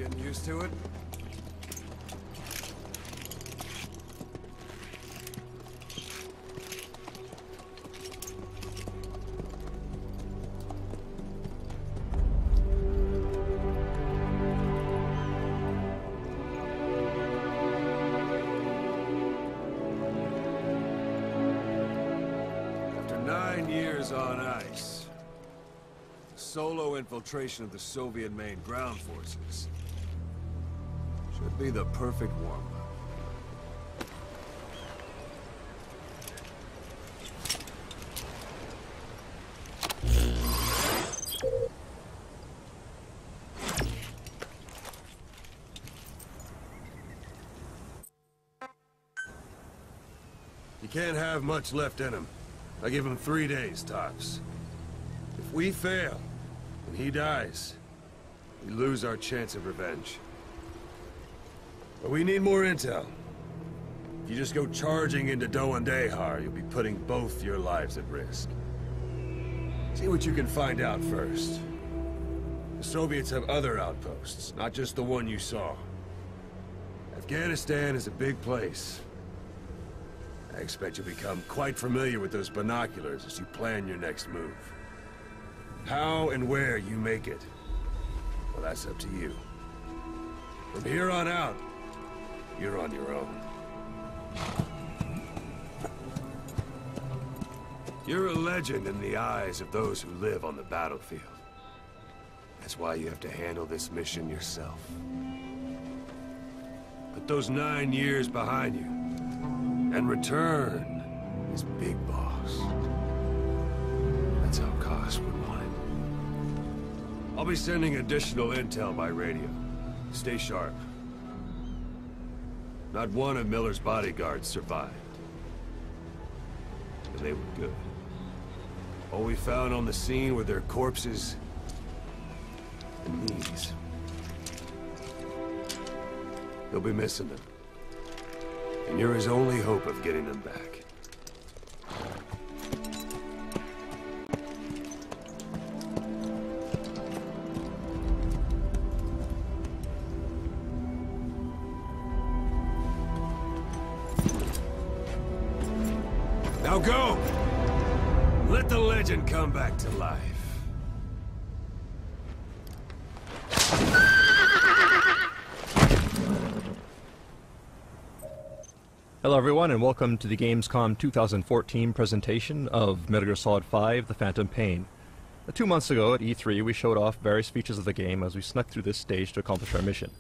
Getting used to it? After 9 years on ice, solo infiltration of the Soviet main ground forces should be the perfect warm-up. You can't have much left in him. I give him 3 days, tops. If we fail, and he dies, we lose our chance of revenge. But we need more intel. If you just go charging into Doandehar, you'll be putting both your lives at risk. See what you can find out first. The Soviets have other outposts, not just the one you saw. Afghanistan is a big place. I expect you'll become quite familiar with those binoculars as you plan your next move. How and where you make it, well, that's up to you. From here on out, you're on your own. You're a legend in the eyes of those who live on the battlefield. That's why you have to handle this mission yourself. Put those 9 years behind you, and return as Big Boss. That's how Koss would want it. I'll be sending additional intel by radio. Stay sharp. Not one of Miller's bodyguards survived. But they were good. All we found on the scene were their corpses and knees. They'll be missing them. And you're his only hope of getting them back. Now go! Let the legend come back to life. Hello everyone and welcome to the Gamescom 2014 presentation of Metal Gear Solid 5: The Phantom Pain. 2 months ago at E3 we showed off various features of the game as we snuck through this stage to accomplish our mission.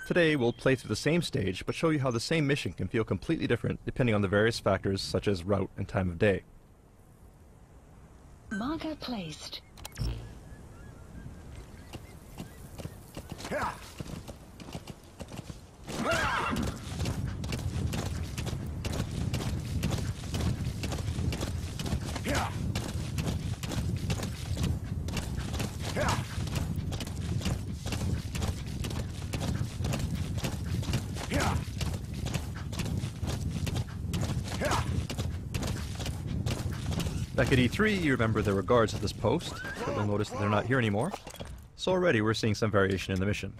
Today we'll play through the same stage but show you how the same mission can feel completely different depending on the various factors such as route and time of day. Marker placed. Back at E3, you remember there were guards at this post, but you'll notice that they're not here anymore. So already we're seeing some variation in the mission.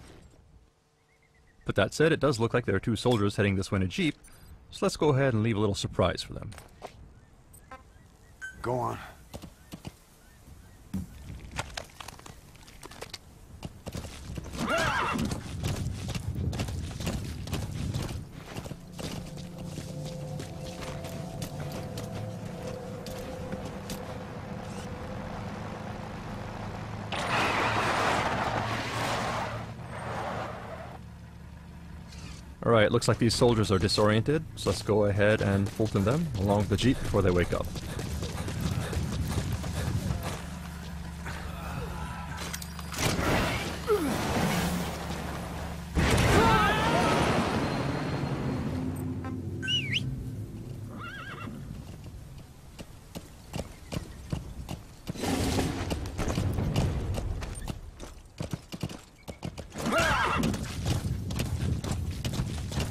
But that said, it does look like there are 2 soldiers heading this way in a jeep, so let's go ahead and leave a little surprise for them. Go on. Alright, looks like these soldiers are disoriented, so let's go ahead and Fulton them along the jeep before they wake up.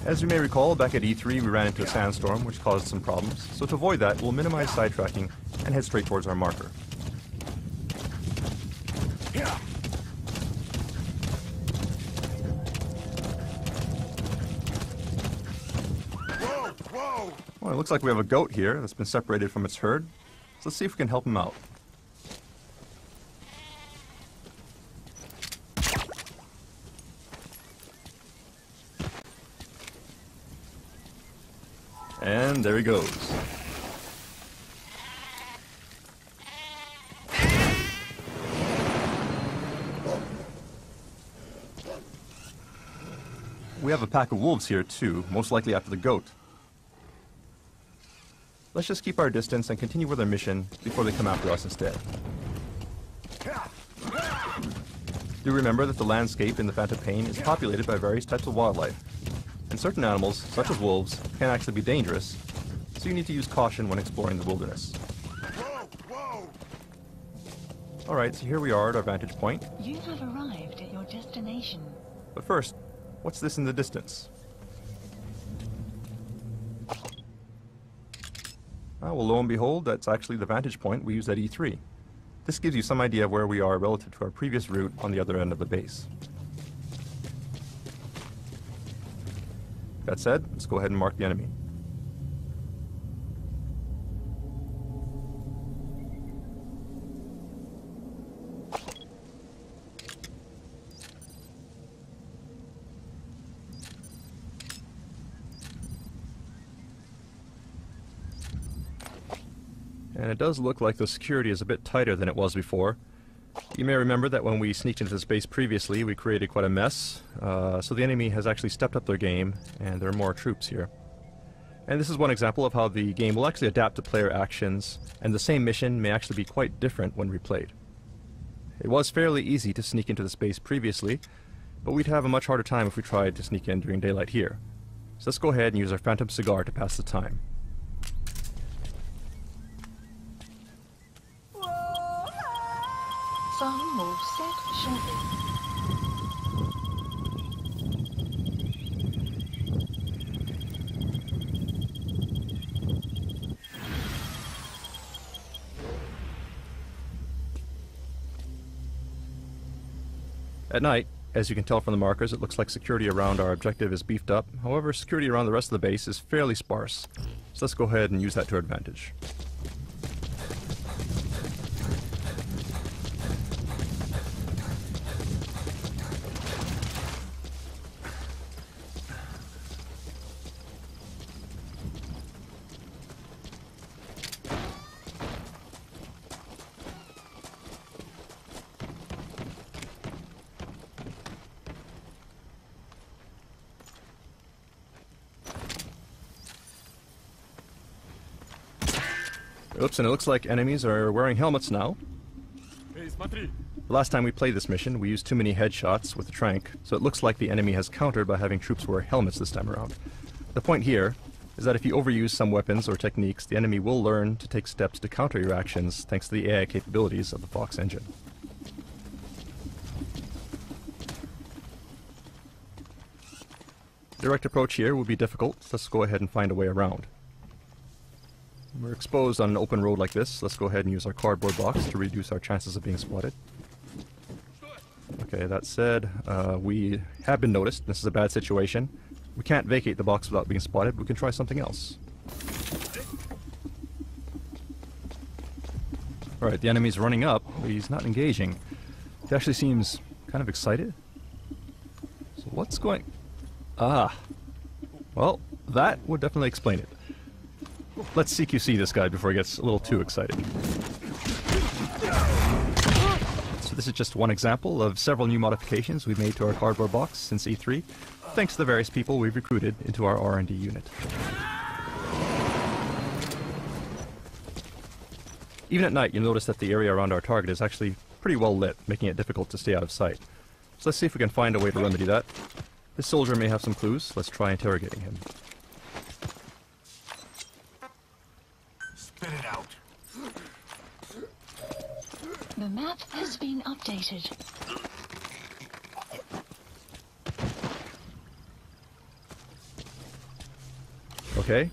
As you may recall, back at E3 we ran into a sandstorm which caused some problems, so to avoid that we'll minimize sidetracking and head straight towards our marker. Well, it looks like we have a goat here that's been separated from its herd. So let's see if we can help him out. And there he goes. We have a pack of wolves here too, most likely after the goat. Let's just keep our distance and continue with our mission before they come after us instead. Do remember that the landscape in the Phantom Pain is populated by various types of wildlife. And certain animals, such as wolves, can actually be dangerous, so you need to use caution when exploring the wilderness. Alright, so here we are at our vantage point. You have arrived at your destination. But first, what's this in the distance? Well, lo and behold, that's actually the vantage point we used at E3. This gives you some idea of where we are relative to our previous route on the other end of the base. That said, let's go ahead and mark the enemy. And it does look like the security is a bit tighter than it was before. You may remember that when we sneaked into this base previously, we created quite a mess. So the enemy has actually stepped up their game, and there are more troops here. And this is one example of how the game will actually adapt to player actions, and the same mission may actually be quite different when replayed. It was fairly easy to sneak into the space previously, but we'd have a much harder time if we tried to sneak in during daylight here. So let's go ahead and use our Phantom Cigar to pass the time. Song will set shortly. At night, as you can tell from the markers, it looks like security around our objective is beefed up. However, security around the rest of the base is fairly sparse. So let's go ahead and use that to our advantage. Oops, and it looks like enemies are wearing helmets now. The last time we played this mission, we used too many headshots with the trank, so it looks like the enemy has countered by having troops wear helmets this time around. The point here is that if you overuse some weapons or techniques, the enemy will learn to take steps to counter your actions thanks to the AI capabilities of the Fox engine. Direct approach here will be difficult, so let's go ahead and find a way around. We're exposed on an open road like this. Let's go ahead and use our cardboard box to reduce our chances of being spotted. Okay, that said, we have been noticed. This is a bad situation. We can't vacate the box without being spotted. We can try something else. Alright, the enemy's running up, but he's not engaging. He actually seems kind of excited. So what's going... Ah. Well, that would definitely explain it. Let's CQC this guy before he gets a little too excited. So this is just one example of several new modifications we've made to our cardboard box since E3, thanks to the various people we've recruited into our R&D unit. Even at night, you'll notice that the area around our target is actually pretty well lit, making it difficult to stay out of sight. So let's see if we can find a way to remedy that. This soldier may have some clues. Let's try interrogating him. Spit it out. The map has been updated. Okay,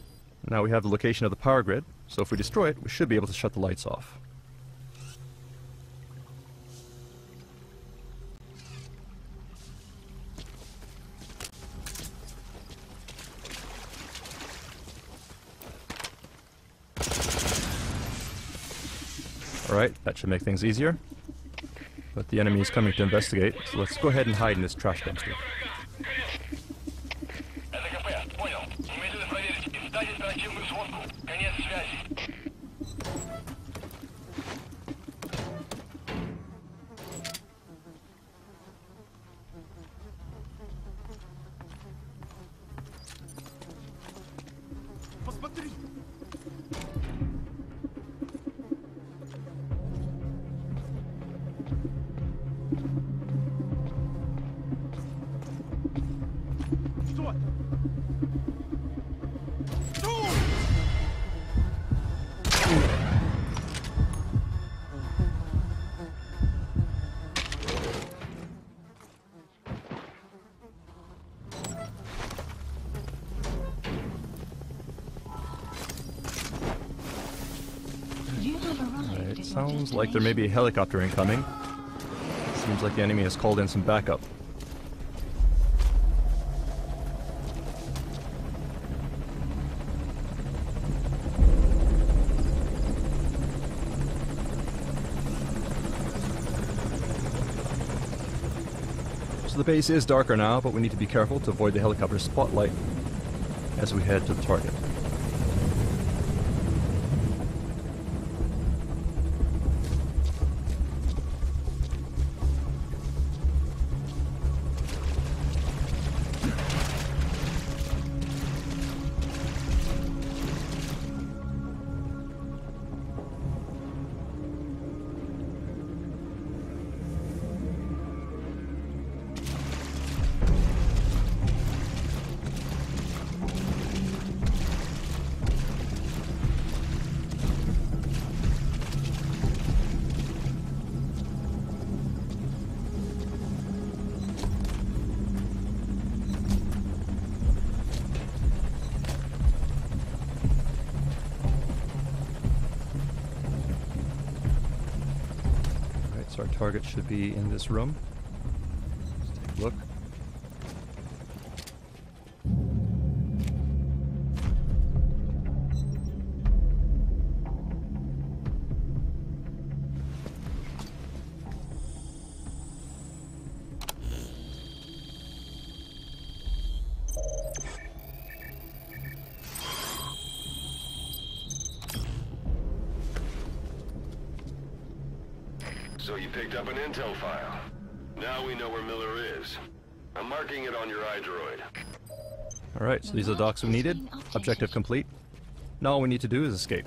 now we have the location of the power grid, so if we destroy it, we should be able to shut the lights off. Alright, that should make things easier. But the enemy is coming to investigate, so let's go ahead and hide in this trash dumpster. It sounds like there may be a helicopter incoming. Seems like the enemy has called in some backup. So the base is darker now, but we need to be careful to avoid the helicopter's spotlight as we head to the target. So our target should be in this room. Let's take a look. So you picked up an intel file. Now we know where Miller is. I'm marking it on your iDroid. Alright, so these are the docs we needed. Objective complete. Now all we need to do is escape.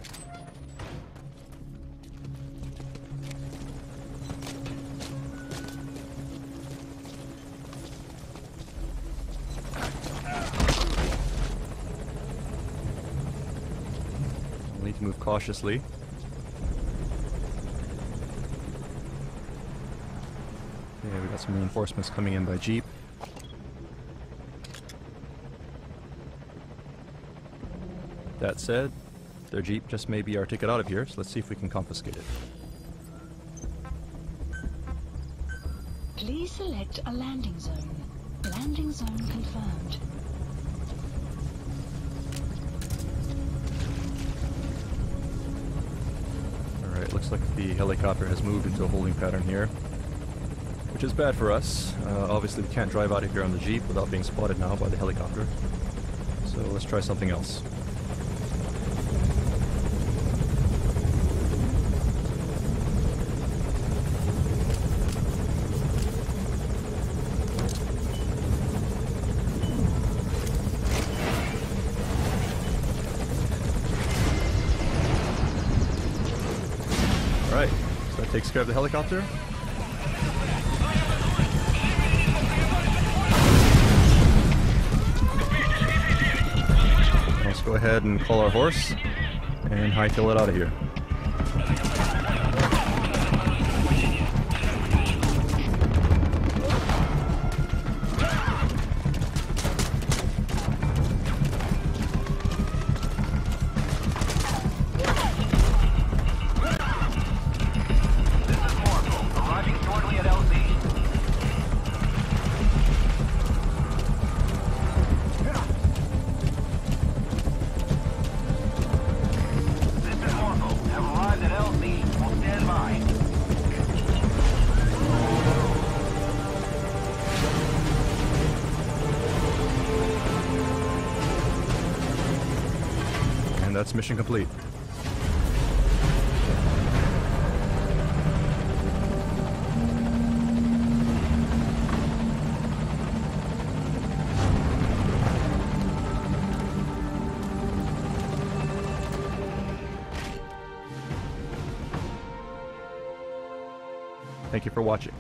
We'll need to move cautiously. Okay, we got some reinforcements coming in by jeep. That said, their jeep just may be our ticket out of here, so let's see if we can confiscate it. Please select a landing zone. Landing zone confirmed. Alright, looks like the helicopter has moved into a holding pattern here, which is bad for us. Obviously we can't drive out of here on the jeep without being spotted now by the helicopter. So let's try something else. Alright, so that takes care of the helicopter. Let's go ahead and call our horse and hightail it out of here. And that's mission complete. Thank you for watching.